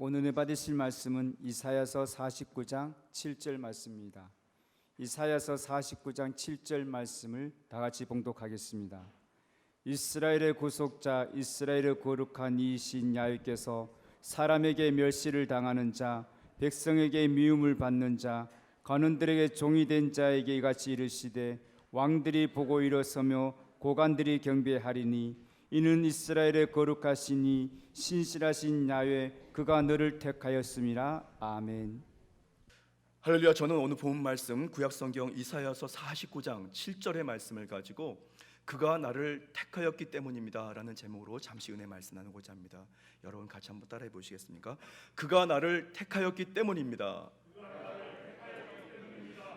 오늘 받으실 말씀은 이사야서 49장 7절 말씀입니다. 이사야서 49장 7절 말씀을 다 같이 봉독하겠습니다. 이스라엘의 구속자, 이스라엘의 거룩한 이이신 야훼께서 사람에게 멸시를 당하는 자, 백성에게 미움을 받는 자, 관원들에게 종이 된 자에게 이같이 이르시되 왕들이 보고 일어서며 고관들이 경배하리니 이는 이스라엘의 거룩하시니 신실하신 야훼 그가 너를 택하였음이라. 아멘. 할렐루야. 저는 오늘 본 말씀 구약성경 이사야서 49장 7절의 말씀을 가지고 그가 나를 택하였기 때문입니다 라는 제목으로 잠시 은혜 말씀 나누고자 합니다. 여러분 같이 한번 따라해 보시겠습니까? 그가 나를 택하였기 때문입니다.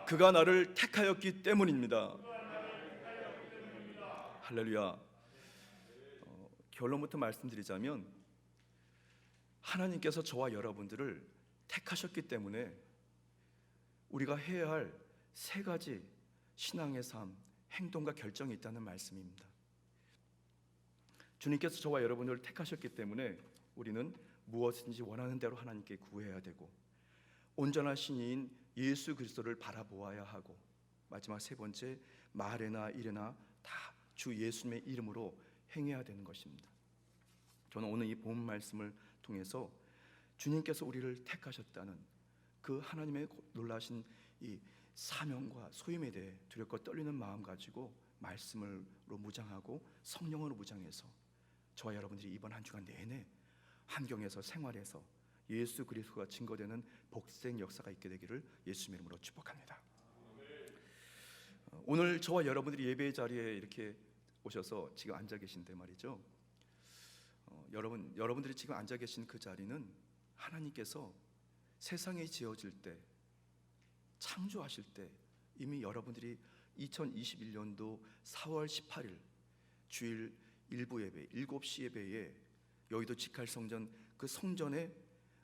그가 나를 택하였기 때문입니다. 할렐루야. 결론부터 말씀드리자면 하나님께서 저와 여러분들을 택하셨기 때문에 우리가 해야 할 세 가지 신앙의 삶, 행동과 결정이 있다는 말씀입니다. 주님께서 저와 여러분들을 택하셨기 때문에 우리는 무엇인지 원하는 대로 하나님께 구해야 되고, 온전한 신인 예수 그리스도를 바라보아야 하고, 마지막 세 번째, 말에나 일에나 다 주 예수님의 이름으로 행해야 되는 것입니다. 저는 오늘 이 본 말씀을 통해서 주님께서 우리를 택하셨다는 그 하나님의 놀라신 이 사명과 소임에 대해 두렵고 떨리는 마음 가지고 말씀으로 무장하고 성령으로 무장해서 저와 여러분들이 이번 한 주간 내내 환경에서 생활에서 예수 그리스도가 증거되는 복생 역사가 있게 되기를 예수님의 이름으로 축복합니다. 오늘 저와 여러분들이 예배의 자리에 이렇게 오셔서 지금 앉아 계신데 말이죠, 여러분들이 지금 앉아 계신 그 자리는 하나님께서 세상이 지어질 때, 창조하실 때 이미 여러분들이 2021년도 4월 18일 주일 일부 예배 7시 예배에 여의도 직할성전 그 성전의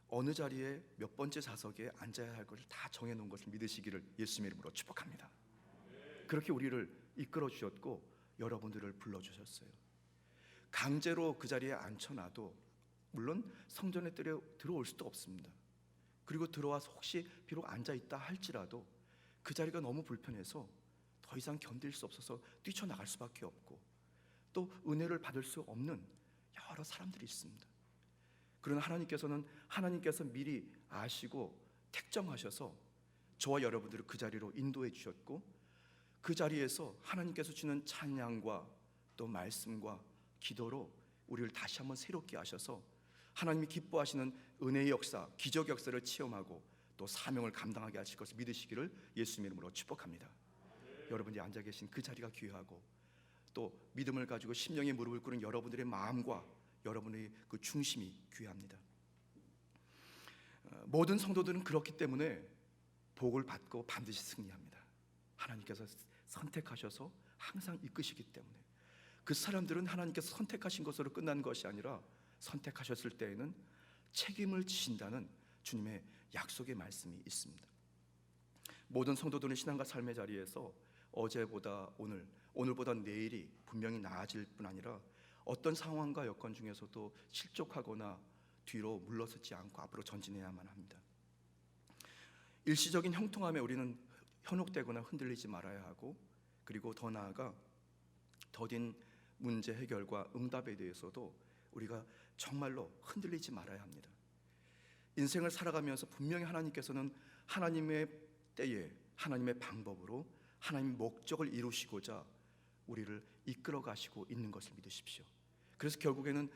어느 자리에 몇 번째 좌석에 앉아야 할 것을 다 정해놓은 것을 믿으시기를 예수님의 이름으로 축복합니다. 그렇게 우리를 이끌어 주셨고 여러분들을 불러주셨어요. 강제로 그 자리에 앉혀놔도 물론 성전에 들어올 수도 없습니다. 그리고 들어와서 혹시 비록 앉아있다 할지라도 그 자리가 너무 불편해서 더 이상 견딜 수 없어서 뛰쳐나갈 수밖에 없고, 또 은혜를 받을 수 없는 여러 사람들이 있습니다. 그러나 하나님께서 미리 아시고 택정하셔서 저와 여러분들을 그 자리로 인도해 주셨고, 그 자리에서 하나님께서 주는 찬양과 또 말씀과 기도로 우리를 다시 한번 새롭게 하셔서 하나님이 기뻐하시는 은혜의 역사, 기적 역사를 체험하고 또 사명을 감당하게 하실 것을 믿으시기를 예수님의 이름으로 축복합니다. 여러분이 앉아 계신 그 자리가 귀하고, 또 믿음을 가지고 심령의 무릎을 꿇은 여러분들의 마음과 여러분의 그 중심이 귀합니다. 모든 성도들은 그렇기 때문에 복을 받고 반드시 승리합니다. 하나님께서 선택하셔서 항상 이끄시기 때문에 그 사람들은 하나님께서 선택하신 것으로 끝난 것이 아니라 선택하셨을 때에는 책임을 지신다는 주님의 약속의 말씀이 있습니다. 모든 성도들은 신앙과 삶의 자리에서 어제보다 오늘보다 내일이 분명히 나아질 뿐 아니라 어떤 상황과 여건 중에서도 실족하거나 뒤로 물러서지 않고 앞으로 전진해야만 합니다. 일시적인 형통함에 우리는 현혹되거나 흔들리지 말아야 하고, 그리고 더 나아가 더딘 문제 해결과 응답에 대해서도 우리가 정말로 흔들리지 말아야 합니다. 인생을 살아가면서 분명히 하나님께서는 하나님의 때에 하나님의 방법으로 하나님의 목적을 이루시고자 우리를 이끌어 가시고 있는 것을 믿으십시오. 그래서 결국에는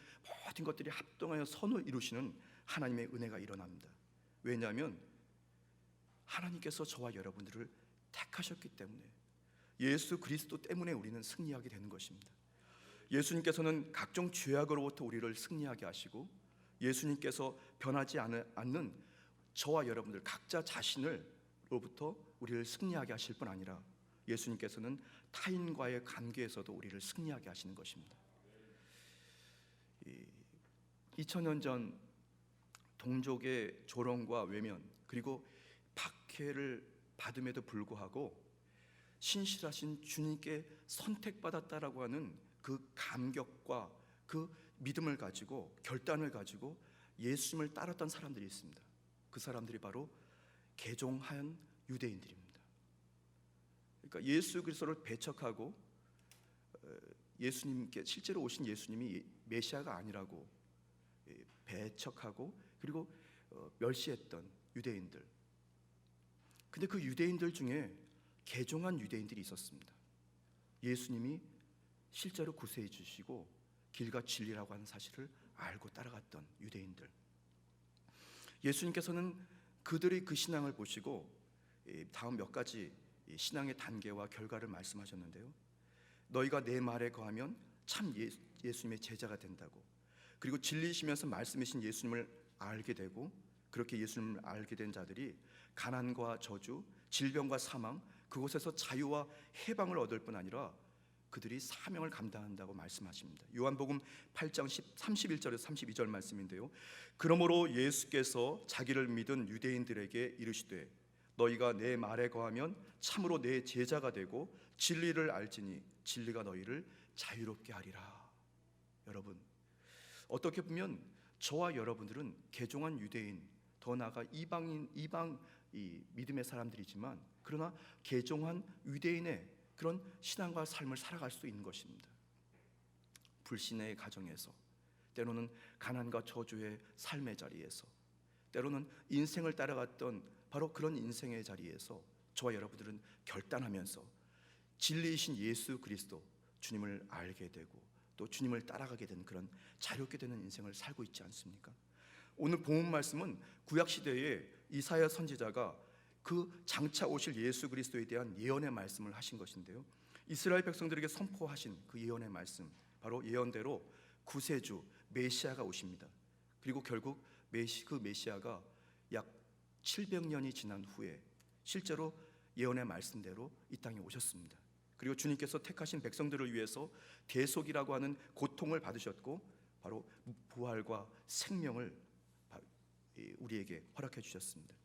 모든 것들이 합동하여 선을 이루시는 하나님의 은혜가 일어납니다. 왜냐하면 하나님께서 저와 여러분들을 택하셨기 때문에, 예수 그리스도 때문에 우리는 승리하게 되는 것입니다. 예수님께서는 각종 죄악으로부터 우리를 승리하게 하시고, 예수님께서 변하지 않는 저와 여러분들 각자 자신으로부터 우리를 승리하게 하실 뿐 아니라 예수님께서는 타인과의 관계에서도 우리를 승리하게 하시는 것입니다. 2000년 전 동족의 조롱과 외면 그리고 박해를 받음에도 불구하고 신실하신 주님께 선택받았다라고 하는 그 감격과 그 믿음을 가지고 결단을 가지고 예수님을 따랐던 사람들이 있습니다. 그 사람들이 바로 개종한 유대인들입니다. 그러니까 예수 그리스도를 배척하고 예수님께 실제로 오신 예수님이 메시아가 아니라고 배척하고 그리고 멸시했던 유대인들. 근데 그 유대인들 중에 개종한 유대인들이 있었습니다. 예수님이 실제로 구세해 주시고 길과 진리라고 하는 사실을 알고 따라갔던 유대인들. 예수님께서는 그들의 그 신앙을 보시고 다음 몇 가지 신앙의 단계와 결과를 말씀하셨는데요. 너희가 내 말에 거하면 참 예수님의 제자가 된다고. 그리고 진리이시면서 말씀이신 예수님을 알게 되고, 그렇게 예수님을 알게 된 자들이 가난과 저주, 질병과 사망, 그곳에서 자유와 해방을 얻을 뿐 아니라 그들이 사명을 감당한다고 말씀하십니다. 요한복음 8장 31절에서 32절 말씀인데요. 그러므로 예수께서 자기를 믿은 유대인들에게 이르시되 너희가 내 말에 거하면 참으로 내 제자가 되고 진리를 알지니 진리가 너희를 자유롭게 하리라. 여러분, 어떻게 보면 저와 여러분들은 개종한 유대인, 더 나아가 이방 이 믿음의 사람들이지만, 그러나 개종한 유대인의 그런 신앙과 삶을 살아갈 수 있는 것입니다. 불신의 가정에서, 때로는 가난과 저주의 삶의 자리에서, 때로는 인생을 따라갔던 바로 그런 인생의 자리에서 저와 여러분들은 결단하면서 진리이신 예수 그리스도 주님을 알게 되고 또 주님을 따라가게 되는 그런 자유롭게 되는 인생을 살고 있지 않습니까? 오늘 본문 말씀은 구약 시대에 이사야 선지자가 그 장차 오실 예수 그리스도에 대한 예언의 말씀을 하신 것인데요. 이스라엘 백성들에게 선포하신 그 예언의 말씀, 바로 예언대로 구세주 메시아가 오십니다. 그리고 결국 그 메시아가 약 700년이 지난 후에 실제로 예언의 말씀대로 이 땅에 오셨습니다. 그리고 주님께서 택하신 백성들을 위해서 대속이라고 하는 고통을 받으셨고 바로 부활과 생명을 우리에게 허락해 주셨습니다.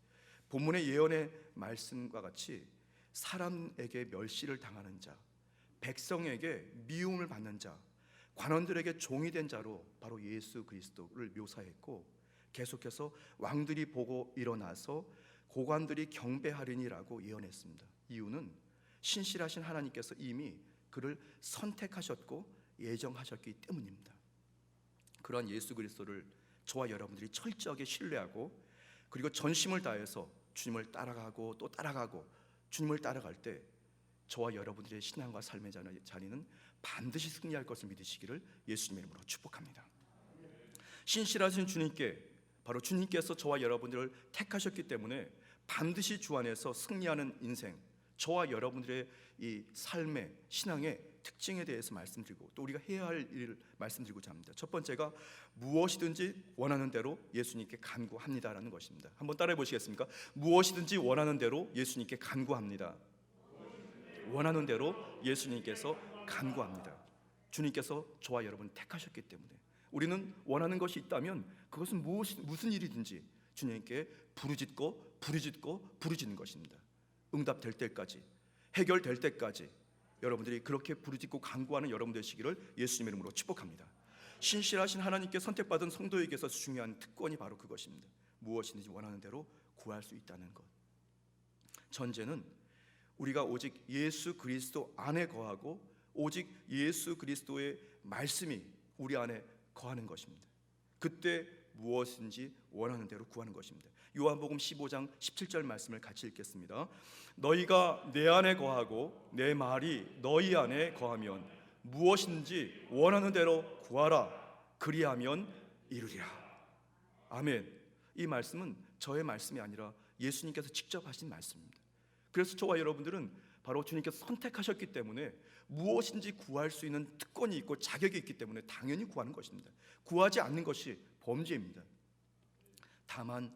본문의 예언의 말씀과 같이 사람에게 멸시를 당하는 자, 백성에게 미움을 받는 자, 관원들에게 종이 된 자로 바로 예수 그리스도를 묘사했고, 계속해서 왕들이 보고 일어나서 고관들이 경배하리니라고 예언했습니다. 이유는 신실하신 하나님께서 이미 그를 선택하셨고 예정하셨기 때문입니다. 그러한 예수 그리스도를 저와 여러분들이 철저하게 신뢰하고 그리고 전심을 다해서 주님을 따라가고 또 따라가고 주님을 따라갈 때 저와 여러분들의 신앙과 삶의 자리는 반드시 승리할 것을 믿으시기를 예수님의 이름으로 축복합니다. 신실하신 주님께, 바로 주님께서 저와 여러분들을 택하셨기 때문에 반드시 주 안에서 승리하는 인생, 저와 여러분들의 이 삶의 신앙의 특징에 대해서 말씀드리고 또 우리가 해야 할 일을 말씀드리고자 합니다. 첫 번째가 무엇이든지 원하는 대로 예수님께 간구합니다라는 것입니다. 한번 따라해 보시겠습니까? 무엇이든지 원하는 대로 예수님께 간구합니다. 원하는 대로 예수님께서 간구합니다. 주님께서 저와 여러분을 택하셨기 때문에 우리는 원하는 것이 있다면 그것은 무슨 일이든지 주님께 부르짖는 것입니다. 응답될 때까지, 해결될 때까지 여러분들이 그렇게 부르짖고 간구하는 여러분 되시기를 예수님의 이름으로 축복합니다. 신실하신 하나님께 선택받은 성도에게서 중요한 특권이 바로 그것입니다. 무엇이든지 원하는 대로 구할 수 있다는 것. 전제는 우리가 오직 예수 그리스도 안에 거하고 오직 예수 그리스도의 말씀이 우리 안에 거하는 것입니다. 그때 무엇인지 원하는 대로 구하는 것입니다. 요한복음 15장 17절 말씀을 같이 읽겠습니다. 너희가 내 안에 거하고 내 말이 너희 안에 거하면 무엇인지 원하는 대로 구하라. 그리하면 이루리라. 아멘. 이 말씀은 저의 말씀이 아니라 예수님께서 직접 하신 말씀입니다. 그래서 저와 여러분들은 바로 주님께서 선택하셨기 때문에 무엇인지 구할 수 있는 특권이 있고 자격이 있기 때문에 당연히 구하는 것입니다. 구하지 않는 것이 범죄입니다. 다만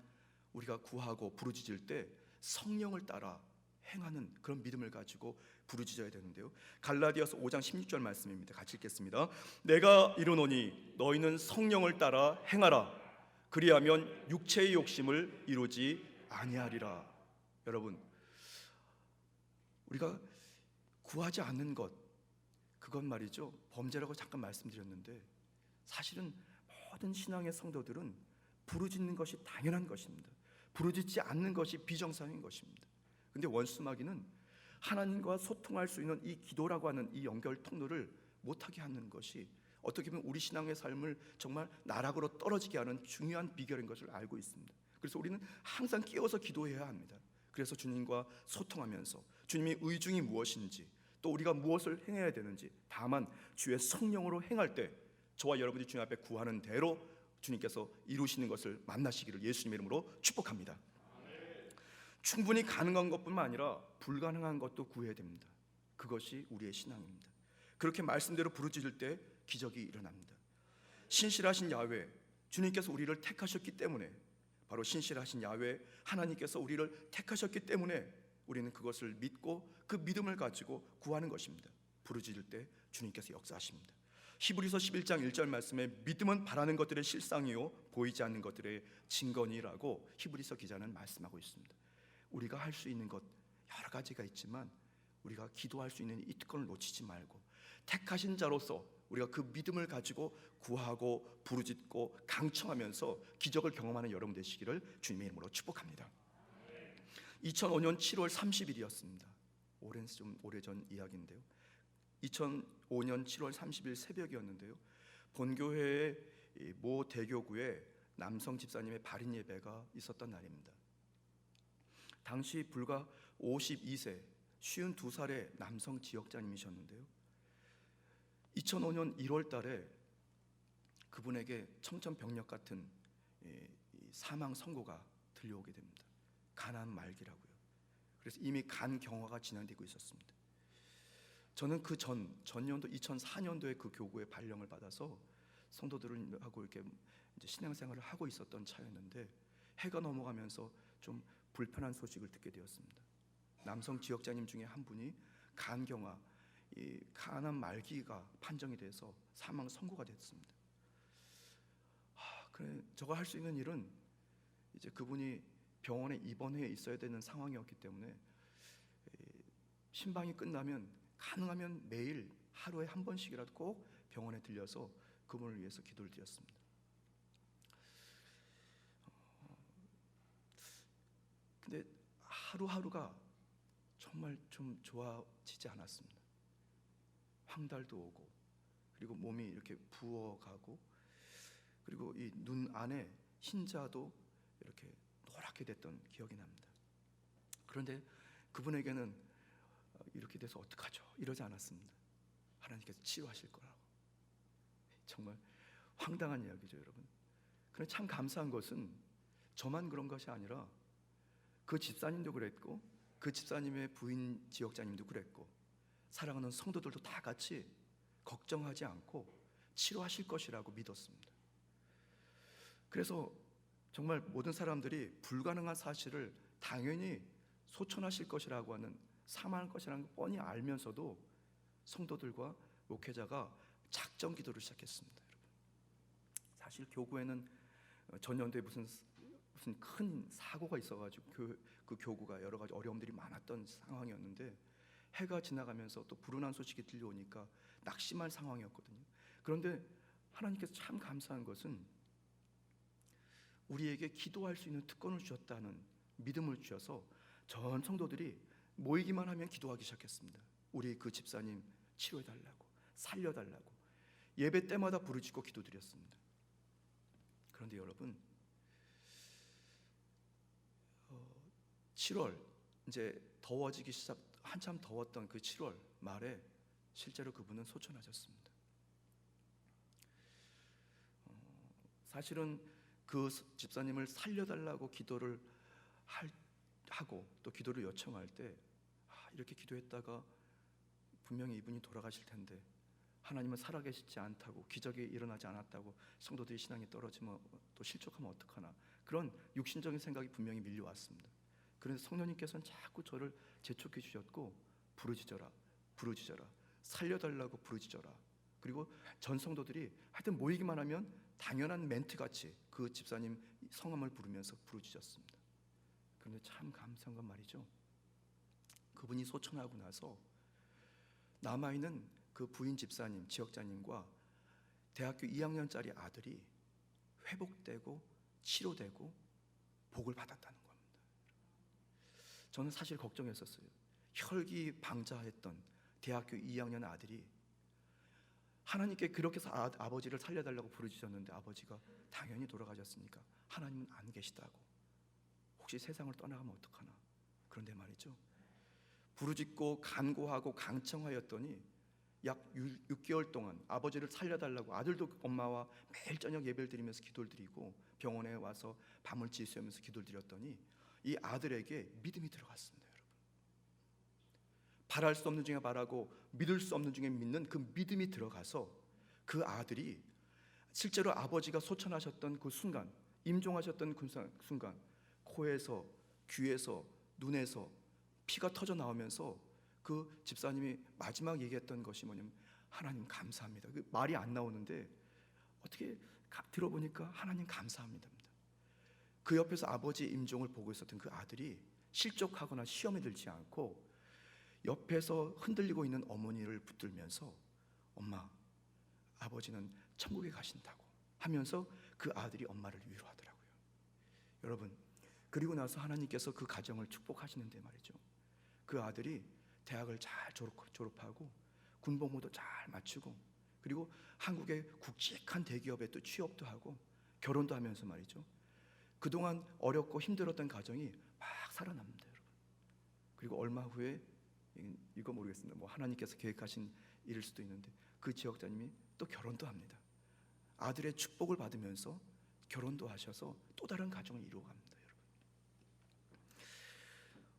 우리가 구하고 부르짖을 때 성령을 따라 행하는 그런 믿음을 가지고 부르짖어야 되는데요. 갈라디아서 5장 16절 말씀입니다. 같이 읽겠습니다. 내가 이르노니 너희는 성령을 따라 행하라. 그리하면 육체의 욕심을 이루지 아니하리라. 여러분, 우리가 구하지 않는 것, 그건 말이죠, 범죄라고 잠깐 말씀드렸는데 사실은 모든 신앙의 성도들은 부르짖는 것이 당연한 것입니다. 부르짖지 않는 것이 비정상인 것입니다. 근데 원수마귀는 하나님과 소통할 수 있는 이 기도라고 하는 이 연결 통로를 못하게 하는 것이 어떻게 보면 우리 신앙의 삶을 정말 나락으로 떨어지게 하는 중요한 비결인 것을 알고 있습니다. 그래서 우리는 항상 깨어서 기도해야 합니다. 그래서 주님과 소통하면서 주님의 의중이 무엇인지, 또 우리가 무엇을 행해야 되는지, 다만 주의 성령으로 행할 때 저와 여러분이 주님 앞에 구하는 대로 주님께서 이루시는 것을 만나시기를 예수님의 이름으로 축복합니다. 충분히 가능한 것뿐만 아니라 불가능한 것도 구해야 됩니다. 그것이 우리의 신앙입니다. 그렇게 말씀대로 부르짖을 때 기적이 일어납니다. 신실하신 야훼, 주님께서 우리를 택하셨기 때문에, 바로 신실하신 야훼 하나님께서 우리를 택하셨기 때문에 우리는 그것을 믿고 그 믿음을 가지고 구하는 것입니다. 부르짖을 때 주님께서 역사하십니다. 히브리서 11장 1절 말씀에 믿음은 바라는 것들의 실상이요 보이지 않는 것들의 증거니라고 히브리서 기자는 말씀하고 있습니다. 우리가 할 수 있는 것 여러 가지가 있지만 우리가 기도할 수 있는 이 특권을 놓치지 말고 택하신 자로서 우리가 그 믿음을 가지고 구하고 부르짖고 강청하면서 기적을 경험하는 여러분 되시기를 주님의 이름으로 축복합니다. 2005년 7월 30일이었습니다. 좀 오래전 이야기인데요. 2005년 7월 30일 새벽이었는데요. 본교회의 모 대교구에 남성 집사님의 발인 예배가 있었던 날입니다. 당시 불과 52세 52살의 남성 지역자님이셨는데요. 2005년 1월 달에 그분에게 청천벽력 같은 사망 선고가 들려오게 됩니다. 간암 말기라고요. 그래서 이미 간 경화가 진행되고 있었습니다. 저는 그 전년도 2004년도에 그 교구에 발령을 받아서 성도들하고 이렇게 이제 신앙생활을 하고 있었던 차였는데 해가 넘어가면서 좀 불편한 소식을 듣게 되었습니다. 남성 지역자님 중에 한 분이 간경화, 이 간암 말기가 판정이 돼서 사망 선고가 됐습니다. 그래, 저가 할 수 있는 일은 이제 그분이 병원에 입원해 있어야 되는 상황이었기 때문에 신방이 끝나면 가능하면 매일 하루에 한 번씩이라도 꼭 병원에 들려서 그분을 위해서 기도를 드렸습니다. 근데 하루하루가 정말 좀 좋아지지 않았습니다. 황달도 오고, 그리고 몸이 이렇게 부어가고, 그리고 이 눈 안에 흰자도 이렇게 노랗게 됐던 기억이 납니다. 그런데 그분에게는 이렇게 돼서 어떡하죠? 이러지 않았습니다. 하나님께서 치유하실 거라고. 정말 황당한 이야기죠, 여러분. 그런데 참 감사한 것은 저만 그런 것이 아니라 그 집사님도 그랬고, 그 집사님의 부인 지역자님도 그랬고, 사랑하는 성도들도 다 같이 걱정하지 않고 치료하실 것이라고 믿었습니다. 그래서 정말 모든 사람들이 불가능한 사실을 당연히 소천하실 것이라고 하는, 사망할 것이라는 걸 뻔히 알면서도 성도들과 목회자가 작정 기도를 시작했습니다. 여러분, 사실 교구에는 전년도에 무슨 큰 사고가 있어가지고 그 교구가 여러 가지 어려움들이 많았던 상황이었는데, 해가 지나가면서 또 불운한 소식이 들려오니까 낙심할 상황이었거든요. 그런데 하나님께서 참 감사한 것은 우리에게 기도할 수 있는 특권을 주셨다는 믿음을 주셔서 전 성도들이 모이기만 하면 기도하기 시작했습니다. 우리 그 집사님 치료해달라고, 살려달라고 예배 때마다 부르짖고 기도드렸습니다. 그런데 여러분, 7월 이제 더워지기 시작, 한참 더웠던 그 7월 말에 실제로 그분은 소천하셨습니다. 사실은 그 집사님을 살려달라고 기도를 하고 또 기도를 요청할 때 이렇게 기도했다가 분명히 이분이 돌아가실 텐데 하나님은 살아계시지 않다고, 기적이 일어나지 않았다고 성도들이 신앙이 떨어지면 또 실족하면 어떡하나, 그런 육신적인 생각이 분명히 밀려왔습니다. 그래서 성령님께서는 자꾸 저를 재촉해 주셨고, 부르짖어라, 부르짖어라, 살려달라고 부르짖어라. 그리고 전 성도들이 하여튼 모이기만 하면 당연한 멘트같이 그 집사님 성함을 부르면서 부르짖었습니다. 그런데 참 감사한 건 말이죠, 그분이 소천하고 나서 남아있는 그 부인 집사님, 지역자님과 대학교 2학년짜리 아들이 회복되고 치료되고 복을 받았다는 겁니다. 저는 사실 걱정했었어요. 혈기방자했던 대학교 2학년 아들이 하나님께 그렇게 해서 아버지를 살려달라고 부르짖었는데 아버지가 당연히 돌아가셨으니까 하나님은 안 계시다고, 혹시 세상을 떠나가면 어떡하나. 그런데 말이죠, 부르짖고 간구하고 강청하였더니 약 6개월 동안 아버지를 살려달라고, 아들도 엄마와 매일 저녁 예배를 드리면서 기도를 드리고 병원에 와서 밤을 지새우면서 기도를 드렸더니 이 아들에게 믿음이 들어갔습니다. 여러분, 바랄 수 없는 중에 바라고 믿을 수 없는 중에 믿는 그 믿음이 들어가서 그 아들이 실제로 아버지가 소천하셨던 그 순간, 임종하셨던 그 순간 코에서, 귀에서, 눈에서 피가 터져 나오면서 그 집사님이 마지막 얘기했던 것이 뭐냐면 하나님 감사합니다. 그 말이 안 나오는데 어떻게 들어보니까 하나님 감사합니다. 그 옆에서 아버지 임종을 보고 있었던 그 아들이 실족하거나 시험에 들지 않고 옆에서 흔들리고 있는 어머니를 붙들면서 엄마, 아버지는 천국에 가신다고 하면서 그 아들이 엄마를 위로하더라고요. 여러분, 그리고 나서 하나님께서 그 가정을 축복하시는데 말이죠, 그 아들이 대학을 잘 졸업하고 군복무도 잘 마치고 그리고 한국의 굵직한 대기업에 또 취업도 하고 결혼도 하면서 말이죠, 그동안 어렵고 힘들었던 가정이 막 살아납니다. 여러분, 그리고 얼마 후에 이거 모르겠습니다. 뭐 하나님께서 계획하신 일일 수도 있는데 그 지역자님이 또 결혼도 합니다. 아들의 축복을 받으면서 결혼도 하셔서 또 다른 가정을 이루어갑니다. 여러분,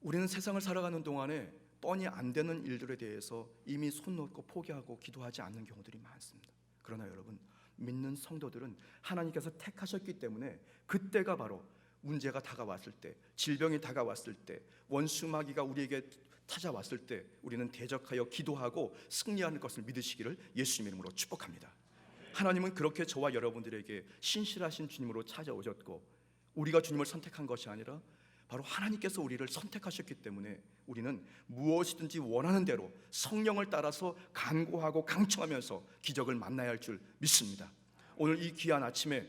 우리는 세상을 살아가는 동안에 뻔히 안 되는 일들에 대해서 이미 손 놓고 포기하고 기도하지 않는 경우들이 많습니다. 그러나 여러분, 믿는 성도들은 하나님께서 택하셨기 때문에 그때가 바로 문제가 다가왔을 때, 질병이 다가왔을 때, 원수 마귀가 우리에게 찾아왔을 때 우리는 대적하여 기도하고 승리하는 것을 믿으시기를 예수님 이름으로 축복합니다. 하나님은 그렇게 저와 여러분들에게 신실하신 주님으로 찾아오셨고, 우리가 주님을 선택한 것이 아니라 바로 하나님께서 우리를 선택하셨기 때문에 우리는 무엇이든지 원하는 대로 성령을 따라서 간구하고 강청하면서 기적을 만나야 할 줄 믿습니다. 오늘 이 귀한 아침에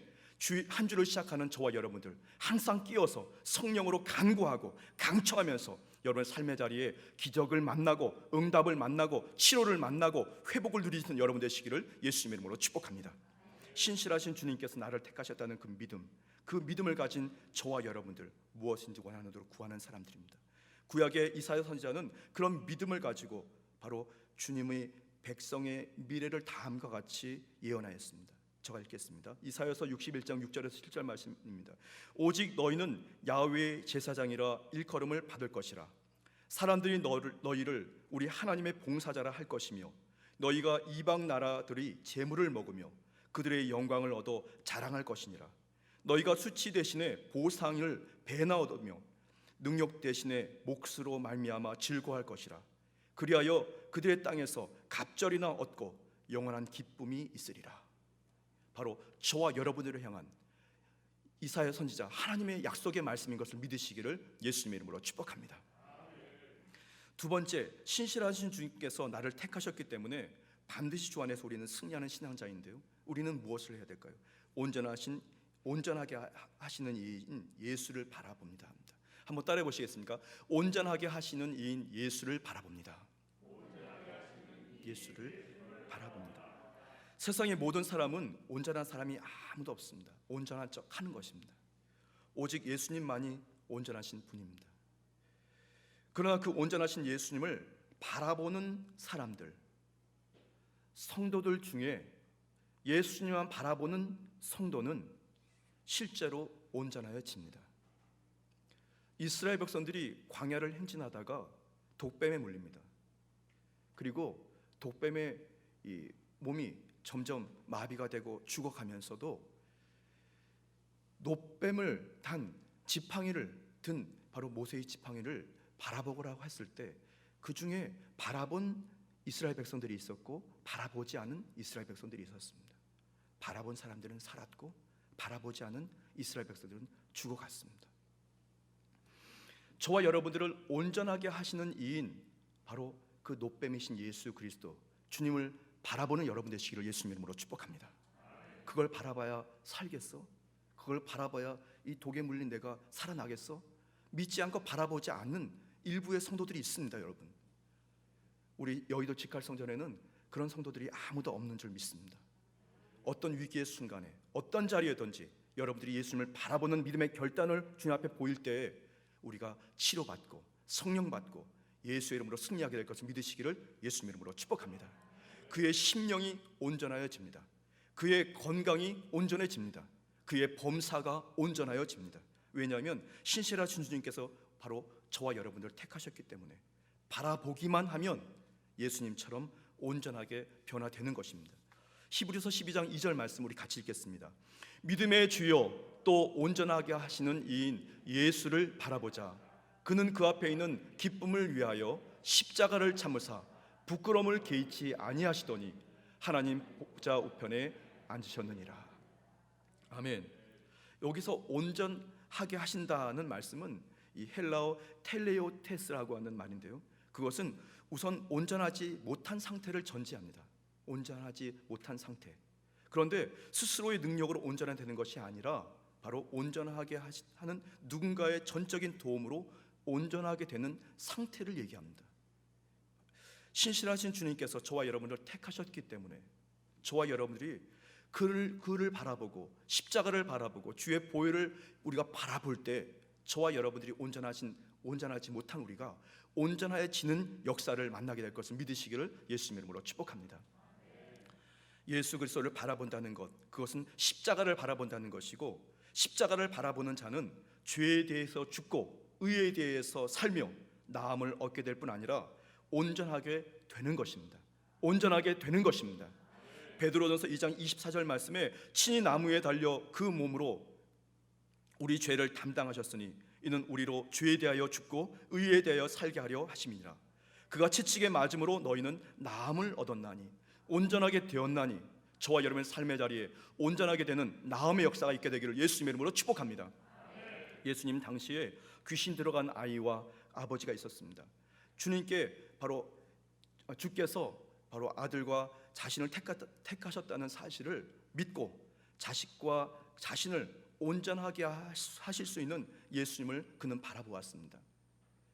한 주를 시작하는 저와 여러분들 항상 끼어서 성령으로 간구하고 강청하면서 여러분의 삶의 자리에 기적을 만나고 응답을 만나고 치료를 만나고 회복을 누리시는 여러분 되시기를 예수님의 이름으로 축복합니다. 신실하신 주님께서 나를 택하셨다는 그 믿음을 가진 저와 여러분들, 무엇인지 원하는 대로 구하는 사람들입니다. 구약의 이사야 선지자는 그런 믿음을 가지고 바로 주님의 백성의 미래를 다음과 같이 예언하였습니다. 제가 읽겠습니다. 이사야서 61장 6절에서 7절 말씀입니다. 오직 너희는 야훼의 제사장이라 일컬음을 받을 것이라. 사람들이 너희를 우리 하나님의 봉사자라 할 것이며 너희가 이방 나라들이 재물을 먹으며 그들의 영광을 얻어 자랑할 것이니라. 너희가 수치 대신에 보상을 배나 얻으며 능력 대신에 몫으로 말미암아 즐거워할 것이라. 그리하여 그들의 땅에서 갑절이나 얻고 영원한 기쁨이 있으리라. 바로 저와 여러분들을 향한 이사야 선지자 하나님의 약속의 말씀인 것을 믿으시기를 예수님의 이름으로 축복합니다. 두 번째, 신실하신 주님께서 나를 택하셨기 때문에 반드시 주 안에서 우리는 승리하는 신앙자인데요, 우리는 무엇을 해야 될까요? 온전하게 하시는 이인 예수를 바라봅니다 합니다. 한번 따라해 보시겠습니까? 온전하게 하시는 이인 예수를 바라봅니다. 예수를 바라봅니다. 세상의 모든 사람은 온전한 사람이 아무도 없습니다. 온전한 척 하는 것입니다. 오직 예수님만이 온전하신 분입니다. 그러나 그 온전하신 예수님을 바라보는 사람들, 성도들 중에 예수님만 바라보는 성도는 실제로 온전하여집니다. 이스라엘 백성들이 광야를 행진하다가 독뱀에 물립니다. 그리고 독뱀의 이 몸이 점점 마비가 되고 죽어가면서도 노뱀을 단 지팡이를 든 바로 모세의 지팡이를 바라보라고 했을 때 그 중에 바라본 이스라엘 백성들이 있었고 바라보지 않은 이스라엘 백성들이 있었습니다. 바라본 사람들은 살았고 바라보지 않은 이스라엘 백성들은 죽어갔습니다. 저와 여러분들을 온전하게 하시는 이인, 바로 그 노뱀이신 예수 그리스도, 주님을 바라보는 여러분 되시기를 예수님 이름으로 축복합니다. 그걸 바라봐야 살겠어? 그걸 바라봐야 이 독에 물린 내가 살아나겠어? 믿지 않고 바라보지 않는 일부의 성도들이 있습니다, 여러분. 우리 여의도 직할성전에는 그런 성도들이 아무도 없는 줄 믿습니다. 어떤 위기의 순간에 어떤 자리에든지 여러분들이 예수님을 바라보는 믿음의 결단을 주님 앞에 보일 때 우리가 치료받고 성령 받고 예수의 이름으로 승리하게 될 것을 믿으시기를 예수님 이름으로 축복합니다. 그의 심령이 온전하여집니다. 그의 건강이 온전해집니다. 그의 범사가 온전하여집니다. 왜냐하면 신실하신 주님께서 바로 저와 여러분들을 택하셨기 때문에 바라보기만 하면 예수님처럼 온전하게 변화되는 것입니다. 히브리서 12장 2절 말씀 우리 같이 읽겠습니다. 믿음의 주요 또 온전하게 하시는 이인 예수를 바라보자. 그는 그 앞에 있는 기쁨을 위하여 십자가를 참으사 부끄러움을 개의치 아니하시더니 하나님 보좌 우편에 앉으셨느니라. 아멘. 여기서 온전하게 하신다는 말씀은 이 헬라어 텔레오테스라고 하는 말인데요, 그것은 우선 온전하지 못한 상태를 전제합니다. 온전하지 못한 상태. 그런데 스스로의 능력으로 온전해지는 것이 아니라 바로 온전하게 하는 누군가의 전적인 도움으로 온전하게 되는 상태를 얘기합니다. 신실하신 주님께서 저와 여러분을 택하셨기 때문에 저와 여러분들이 그를 바라보고 십자가를 바라보고 주의 보혈을 우리가 바라볼 때 저와 여러분들이 온전하지 못한 우리가 온전해지는 역사를 만나게 될 것을 믿으시기를 예수님 이름으로 축복합니다. 예수 그리스도를 바라본다는 것, 그것은 십자가를 바라본다는 것이고, 십자가를 바라보는 자는 죄에 대해서 죽고 의에 대해서 살며 나음을 얻게 될 뿐 아니라 온전하게 되는 것입니다. 온전하게 되는 것입니다. 베드로전서 2장 24절 말씀에 친히 나무에 달려 그 몸으로 우리 죄를 담당하셨으니 이는 우리로 죄에 대하여 죽고 의에 대하여 살게 하려 하심이니라. 그가 채찍에 맞음으로 너희는 나음을 얻었나니 온전하게 되었나니 저와 여러분의 삶의 자리에 온전하게 되는 나음의 역사가 있게 되기를 예수님의 이름으로 축복합니다. 예수님 당시에 귀신 들어간 아이와 아버지가 있었습니다. 주께서 바로 아들과 자신을 택하셨다는 사실을 믿고 자식과 자신을 온전하게 하실 수 있는 예수님을 그는 바라보았습니다.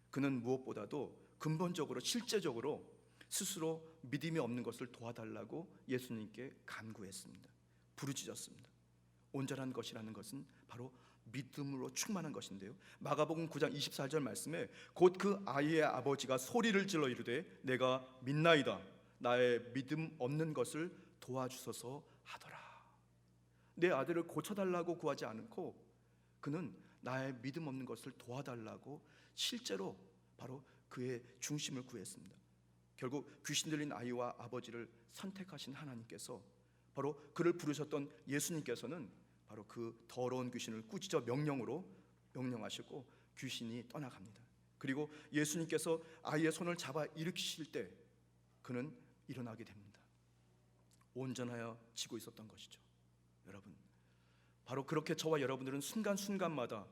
그는 무엇보다도 근본적으로 실제적으로 스스로 믿음이 없는 것을 도와달라고 예수님께 간구했습니다. 부르짖었습니다. 온전한 것이라는 것은 바로 믿음으로 충만한 것인데요, 마가복음 9장 24절 말씀에 곧 그 아이의 아버지가 소리를 질러 이르되 내가 믿나이다 나의 믿음 없는 것을 도와주소서 하더라. 내 아들을 고쳐달라고 구하지 않고 그는 나의 믿음 없는 것을 도와달라고 실제로 바로 그의 중심을 구했습니다. 결국 귀신 들린 아이와 아버지를 선택하신 하나님께서 바로 그를 부르셨던 예수님께서는 바로 그 더러운 귀신을 꾸짖어 명령하시고 귀신이 떠나갑니다. 그리고 예수님께서 아이의 손을 잡아 일으키실 때 그는 일어나게 됩니다. 온전하여지고 있었던 것이죠. 여러분, 바로 그렇게 저와 여러분들은 순간순간마다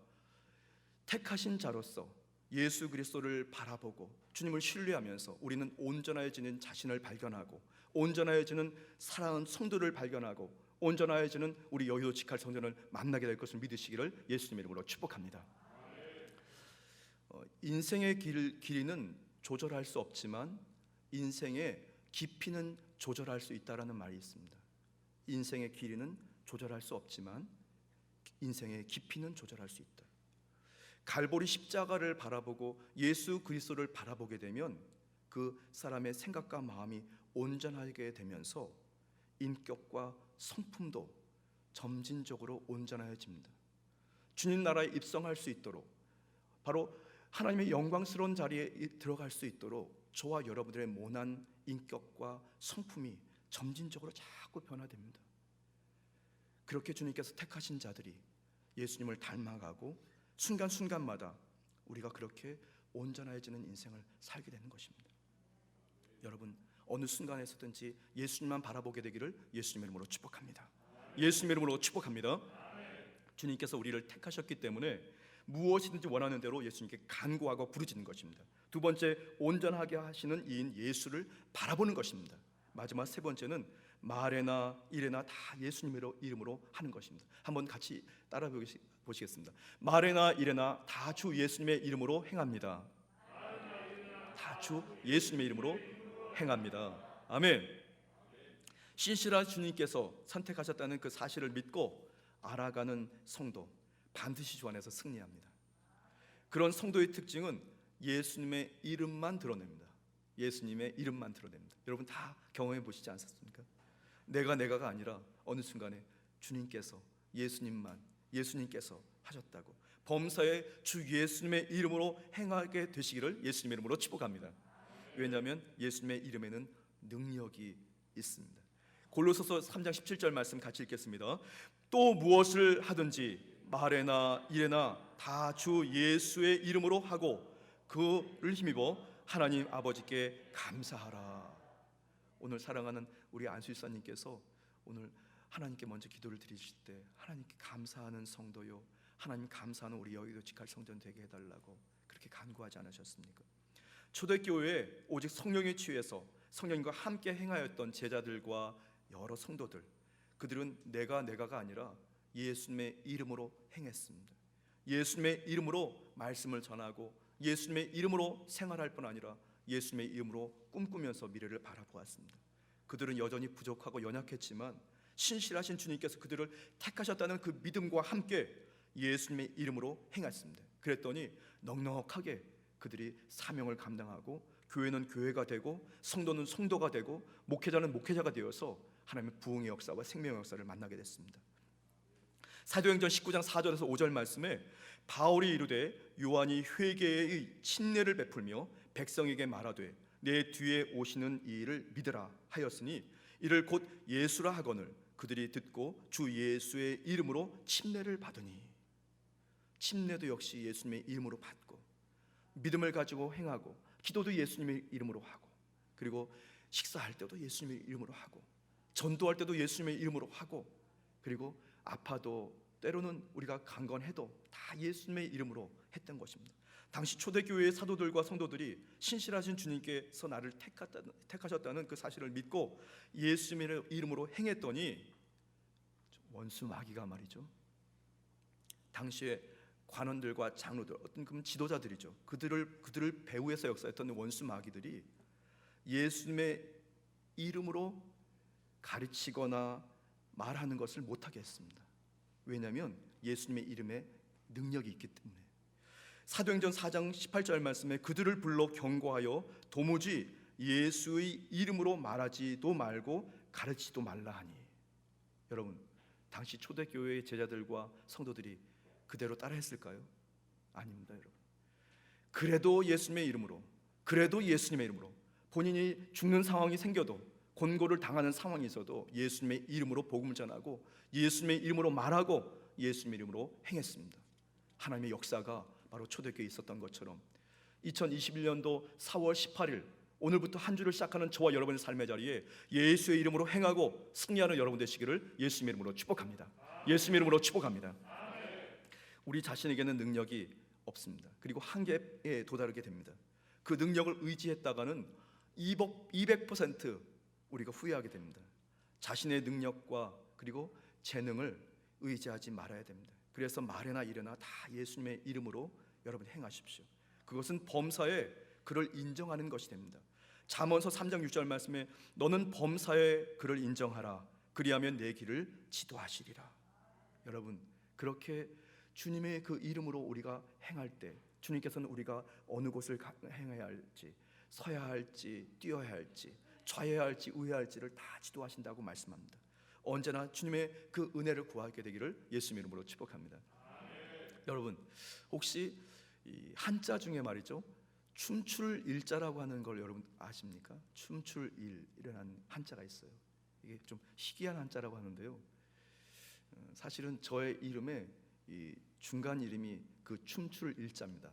택하신 자로서 예수 그리스도를 바라보고 주님을 신뢰하면서 우리는 온전해지는 자신을 발견하고 온전해지는 사랑하는 성도를 발견하고 온전해지는 우리 여의도 직할 성전을 만나게 될 것을 믿으시기를 예수님의 이름으로 축복합니다. 인생의 길이는 조절할 수 없지만 인생의 깊이는 조절할 수 있다라는 말이 있습니다. 인생의 길이는 조절할 수 없지만 인생의 깊이는 조절할 수 있다. 갈보리 십자가를 바라보고 예수 그리스도를 바라보게 되면 그 사람의 생각과 마음이 온전하게 되면서 인격과 성품도 점진적으로 온전해집니다. 주님 나라에 입성할 수 있도록 바로 하나님의 영광스러운 자리에 들어갈 수 있도록 저와 여러분들의 모난 인격과 성품이 점진적으로 자꾸 변화됩니다. 그렇게 주님께서 택하신 자들이 예수님을 닮아가고 순간순간마다 우리가 그렇게 온전해지는 인생을 살게 되는 것입니다. 여러분, 어느 순간에서든지 예수님만 바라보게 되기를 예수님의 이름으로 축복합니다. 예수님의 이름으로 축복합니다. 주님께서 우리를 택하셨기 때문에 무엇이든지 원하는 대로 예수님께 간구하고 부르짖는 것입니다. 두 번째, 온전하게 하시는 이인 예수를 바라보는 것입니다. 마지막 세 번째는 말에나 일에나 다 예수님의 이름으로 하는 것입니다. 한번 같이 따라 보시겠습니다. 말에나 일에나 다 주 예수님의 이름으로 행합니다. 다 주 예수님의 이름으로 행합니다. 아멘. 신실한 주님께서 선택하셨다는 그 사실을 믿고 알아가는 성도, 반드시 주 안에서 승리합니다. 그런 성도의 특징은 예수님의 이름만 드러냅니다. 예수님의 이름만 드러냅니다. 여러분 다 경험해 보시지 않았습니까? 내가가 아니라 어느 순간에 주님께서, 예수님께서 하셨다고, 범사에 주 예수님의 이름으로 행하게 되시기를 예수님의 이름으로 축복합니다. 왜냐하면 예수님의 이름에는 능력이 있습니다. 골로새서 3장 17절 말씀 같이 읽겠습니다. 또 무엇을 하든지 말에나 일에나 다 주 예수의 이름으로 하고 그를 힘입어 하나님 아버지께 감사하라. 오늘 사랑하는 우리 안수일사님께서 오늘 하나님께 먼저 기도를 드리실 때 하나님께 감사하는 성도요, 하나님 감사하는 우리 여의도 직할 성전 되게 해달라고 그렇게 간구하지 않으셨습니까? 초대교회에 오직 성령에 취해서 성령과 함께 행하였던 제자들과 여러 성도들, 그들은 내가가 아니라 예수님의 이름으로 행했습니다. 예수님의 이름으로 말씀을 전하고 예수님의 이름으로 생활할 뿐 아니라 예수님의 이름으로 꿈꾸면서 미래를 바라보았습니다. 그들은 여전히 부족하고 연약했지만 신실하신 주님께서 그들을 택하셨다는 그 믿음과 함께 예수님의 이름으로 행했습니다. 그랬더니 넉넉하게 그들이 사명을 감당하고 교회는 교회가 되고 성도는 성도가 되고 목회자는 목회자가 되어서 하나님의 부흥의 역사와 생명의 역사를 만나게 됐습니다. 사도행전 19장 4절에서 5절 말씀에 바울이 이르되 요한이 회개의 침례를 베풀며 백성에게 말하되 내 뒤에 오시는 이 일을 믿으라 하였으니 이를 곧 예수라 하거늘 그들이 듣고 주 예수의 이름으로 침례를 받으니, 침례도 역시 예수님의 이름으로 받고 믿음을 가지고 행하고 기도도 예수님의 이름으로 하고 그리고 식사할 때도 예수님의 이름으로 하고 전도할 때도 예수님의 이름으로 하고 그리고 아파도 때로는 우리가 강건해도 다 예수님의 이름으로 했던 것입니다. 당시 초대교회의 사도들과 성도들이 신실하신 주님께서 나를 택하셨다는 그 사실을 믿고 예수님의 이름으로 행했더니 원수 마귀가 말이죠, 당시에 관원들과 장로들, 어떤 그 지도자들이죠, 그들을 배후에서 역사했던 원수 마귀들이 예수님의 이름으로 가르치거나 말하는 것을 못하게 했습니다. 왜냐하면 예수님의 이름에 능력이 있기 때문에. 사도행전 4장 18절 말씀에 그들을 불러 경고하여 도무지 예수의 이름으로 말하지도 말고 가르치지도 말라 하니. 여러분, 당시 초대교회의 제자들과 성도들이 그대로 따라했을까요? 아닙니다, 여러분. 그래도 예수님의 이름으로, 그래도 예수님의 이름으로, 본인이 죽는 상황이 생겨도, 곤고를 당하는 상황이 있어도 예수님의 이름으로 복음을 전하고 예수님의 이름으로 말하고 예수님의 이름으로 행했습니다. 하나님의 역사가 바로 초대교회에 있었던 것처럼 2021년도 4월 18일 오늘부터 한 주를 시작하는 저와 여러분의 삶의 자리에 예수의 이름으로 행하고 승리하는 여러분 되시기를 예수님의 이름으로 축복합니다. 예수님의 이름으로 축복합니다. 우리 자신에게는 능력이 없습니다. 그리고 한계에 도달하게 됩니다. 그 능력을 의지했다가는 200% 우리가 후회하게 됩니다. 자신의 능력과 그리고 재능을 의지하지 말아야 됩니다. 그래서 말에나 일에나 다 예수님의 이름으로 여러분 행하십시오. 그것은 범사에 그를 인정하는 것이 됩니다. 잠언서 3장 6절 말씀에 너는 범사에 그를 인정하라. 그리하면 내 길을 지도하시리라. 여러분, 그렇게 주님의 그 이름으로 우리가 행할 때 주님께서는 우리가 어느 곳을 행해야 할지, 서야 할지, 뛰어야 할지, 좌해야 할지, 우해야 할지를 다 지도하신다고 말씀합니다. 언제나 주님의 그 은혜를 구하게 되기를 예수님 이름으로 축복합니다. 여러분, 혹시 이 한자 중에 말이죠, 춤출 일자라고 하는 걸 여러분 아십니까? 춤출 일이라는 한자가 있어요. 이게 좀 희귀한 한자라고 하는데요, 사실은 저의 이름에 이 중간 이름이 그 춤출 일자입니다.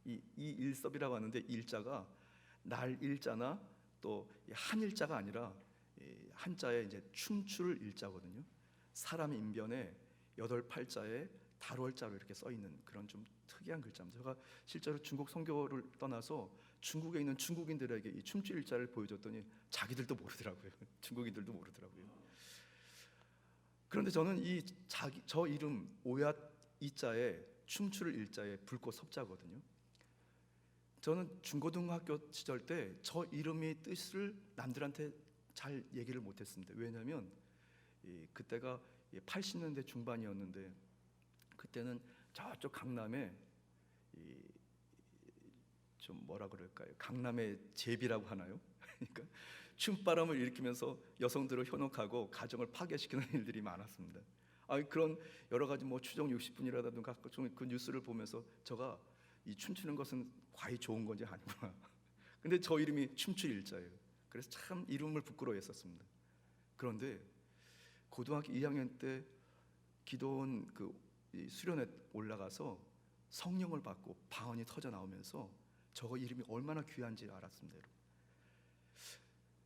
이 일섭이라고 하는데 일자가 날 일자나 또 한일자가 아니라 한자에 이제 춤출 일자거든요. 사람 인변에 8팔자에 달월자로 이렇게 써 있는 그런 좀 특이한 글자입니다. 제가 실제로 중국 선교를 떠나서 중국에 있는 중국인들에게 이 춤출 일자를 보여줬더니 자기들도 모르더라고요. 중국인들도 모르더라고요. 그런데 저는 저 이름 오얏 이자에 춤출 일자에 불꽃 섭자거든요. 저는 중고등학교 시절 때 저 이름의 뜻을 남들한테 잘 얘기를 못했습니다. 왜냐하면 그때가 80년대 중반이었는데 그때는 저쪽 강남에 좀 뭐라 그럴까요? 강남의 제비라고 하나요? 그러니까 춤바람을 일으키면서 여성들을 현혹하고 가정을 파괴시키는 일들이 많았습니다. 그런 여러 가지 뭐 추정 60분이라든가 그 뉴스를 보면서 제가 이 춤추는 것은 과히 좋은 건지 아니구나. 근데 저 이름이 춤출 일자예요. 그래서 참 이름을 부끄러워했었습니다. 그런데 고등학교 2학년 때 기도원 수련회 올라가서 성령을 받고 방언이 터져 나오면서 저 이름이 얼마나 귀한지 알았습니다.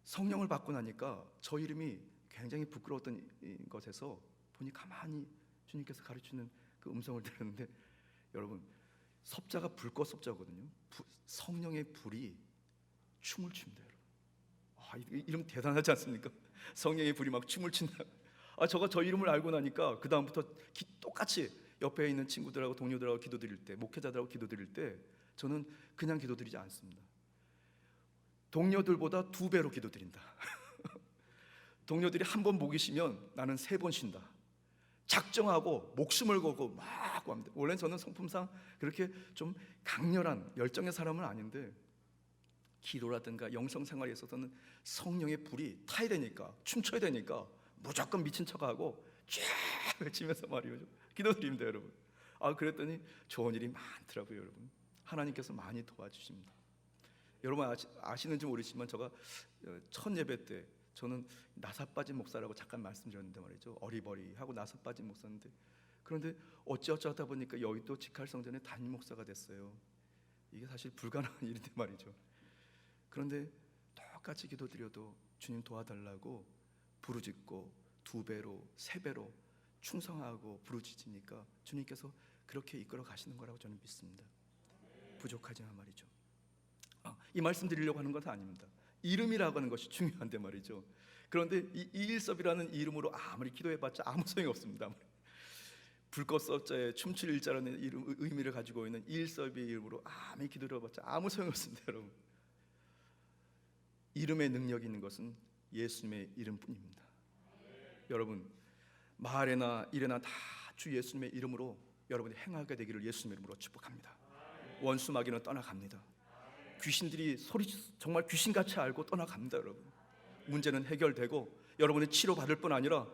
성령을 받고 나니까 저 이름이 굉장히 부끄러웠던 것에서 보니 가만히 주님께서 가르치는 그 음성을 들었는데, 여러분, 섭자가 불꽃 섭자거든요. 성령의 불이 춤을 춥니다. 여러분, 이름 대단하지 않습니까? 성령의 불이 막 춤을 춘다. 제가 저 이름을 알고 나니까 그 다음부터 똑같이 옆에 있는 친구들하고 동료들하고 기도드릴 때, 목회자들하고 기도드릴 때 저는 그냥 기도드리지 않습니다. 동료들보다 2배로 기도드린다. 동료들이 한 번 목이 쉬면 나는 3번 쉰다. 작정하고 목숨을 걸고 막 합니다. 원래 저는 성품상 그렇게 좀 강렬한 열정의 사람은 아닌데, 기도라든가 영성 생활에 있어서는 성령의 불이 타야 되니까, 춤춰야 되니까 무조건 미친 척하고 쫙 외치면서 말이죠, 기도드립니다, 여러분. 그랬더니 좋은 일이 많더라고요, 여러분. 하나님께서 많이 도와주십니다. 여러분 아시는지 모르지만 제가 첫 예배 때 저는 나사 빠진 목사라고 잠깐 말씀드렸는데 말이죠, 어리버리하고 나사 빠진 목사인데, 그런데 어찌어찌하다 보니까 여기 또 직할성전에 담임 목사가 됐어요. 이게 사실 불가능한 일인데 말이죠. 그런데 똑같이 기도드려도 주님 도와달라고 부르짖고 2배로 3배로 충성하고 부르짖으니까 주님께서 그렇게 이끌어 가시는 거라고 저는 믿습니다. 부족하지만 말이죠, 이 말씀 드리려고 하는 것은 아닙니다. 이름이라고 하는 것이 중요한데 말이죠. 그런데 이 이일섭이라는 이름으로 아무리 기도해봤자 아무 소용이 없습니다. 불꽃 섭자에 춤출 일자라는 의미를 가지고 있는 이일섭의 이름으로 아무리 기도해봤자 아무 소용이 없습니다, 여러분. 이름의 능력이 있는 것은 예수님의 이름뿐입니다. 여러분, 말에나 일에나 다 주 예수님의 이름으로 여러분이 행하게 되기를 예수님의 이름으로 축복합니다. 원수 마귀는 떠나갑니다. 귀신들이 정말 귀신같이 알고 떠나갑니다, 여러분. 문제는 해결되고 여러분이 치료받을 뿐 아니라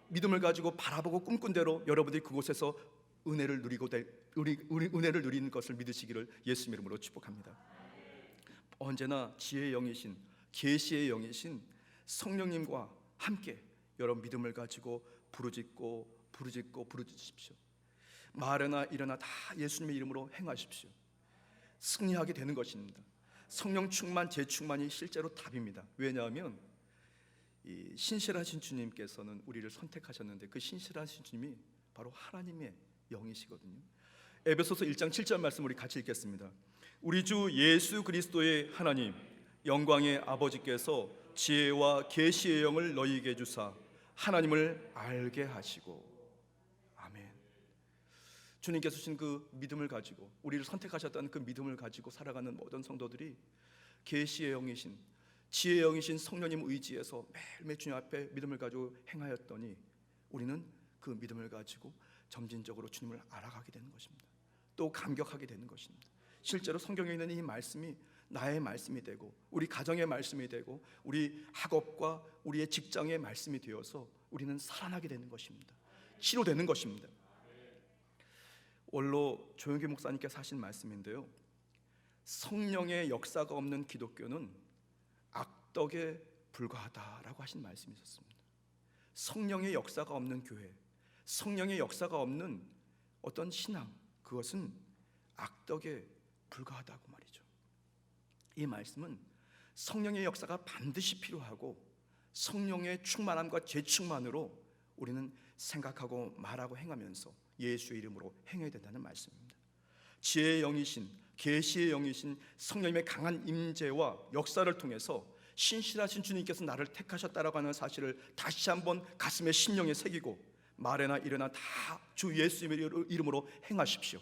믿음을 가지고 바라보고 꿈꾼 대로 여러분들이 그곳에서 은혜를 은혜를 누리는 것을 믿으시기를 예수님의 이름으로 축복합니다. 언제나 지혜의 영이신, 계시의 영이신 성령님과 함께 여러분 믿음을 가지고 부르짖으십시오. 말이나 일어나 다 예수님의 이름으로 행하십시오. 승리하게 되는 것입니다. 성령 충만, 재충만이 실제로 답입니다. 왜냐하면 이 신실하신 주님께서는 우리를 선택하셨는데 그 신실하신 주님이 바로 하나님의 영이시거든요. 에베소서 1장 7절 말씀 우리 같이 읽겠습니다. 우리 주 예수 그리스도의 하나님 영광의 아버지께서 지혜와 계시의 영을 너희에게 주사 하나님을 알게 하시고. 아멘. 주님께서 주신 그 믿음을 가지고, 우리를 선택하셨다는 그 믿음을 가지고 살아가는 모든 성도들이 계시의 영이신, 지혜의 영이신 성령님 의지에서 매일매일 주님 앞에 믿음을 가지고 행하였더니 우리는 그 믿음을 가지고 점진적으로 주님을 알아가게 되는 것입니다. 또 감격하게 되는 것입니다. 실제로 성경에 있는 이 말씀이 나의 말씀이 되고 우리 가정의 말씀이 되고 우리 학업과 우리의 직장의 말씀이 되어서 우리는 살아나게 되는 것입니다. 치료되는 것입니다. 원로 조영기 목사님께서 하신 말씀인데요, 성령의 역사가 없는 기독교는 악덕에 불과하다라고 하신 말씀이 있었습니다. 성령의 역사가 없는 교회, 성령의 역사가 없는 어떤 신앙, 그것은 악덕에 불과하다고 말이죠. 이 말씀은 성령의 역사가 반드시 필요하고 성령의 충만함과 재충만으로 우리는 생각하고 말하고 행하면서 예수의 이름으로 행해야 된다는 말씀입니다. 지혜의 영이신, 계시의 영이신 성령님의 강한 임재와 역사를 통해서 신실하신 주님께서 나를 택하셨다라고 하는 사실을 다시 한번 가슴에 심령에 새기고 말에나 일에나 다 주 예수님의 이름으로 행하십시오.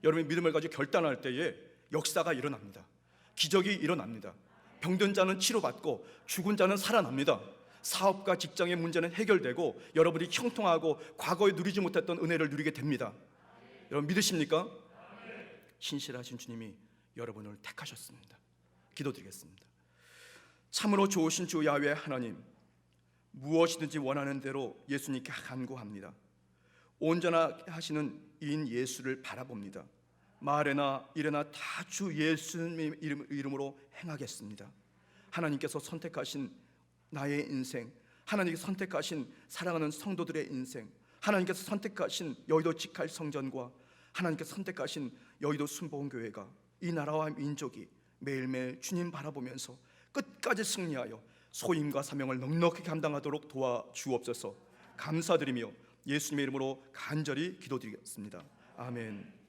여러분이 믿음을 가지고 결단할 때에 역사가 일어납니다. 기적이 일어납니다. 병든 자는 치료받고 죽은 자는 살아납니다. 사업과 직장의 문제는 해결되고 여러분이 형통하고 과거에 누리지 못했던 은혜를 누리게 됩니다. 여러분 믿으십니까? 신실하신 주님이 여러분을 택하셨습니다. 기도드리겠습니다. 참으로 좋으신 주 야훼 하나님, 무엇이든지 원하는 대로 예수님께 간구합니다. 온전하시는 이인 예수를 바라봅니다. 말에나 일에나 다 주 예수님의 이름으로 행하겠습니다. 하나님께서 선택하신 나의 인생, 하나님께서 선택하신 사랑하는 성도들의 인생, 하나님께서 선택하신 여의도 직할 성전과 하나님께서 선택하신 여의도 순복음교회가 이 나라와 민족이 매일매일 주님 바라보면서 끝까지 승리하여 소임과 사명을 넉넉히 감당하도록 도와주옵소서. 감사드리며 예수님의 이름으로 간절히 기도드리겠습니다. 아멘.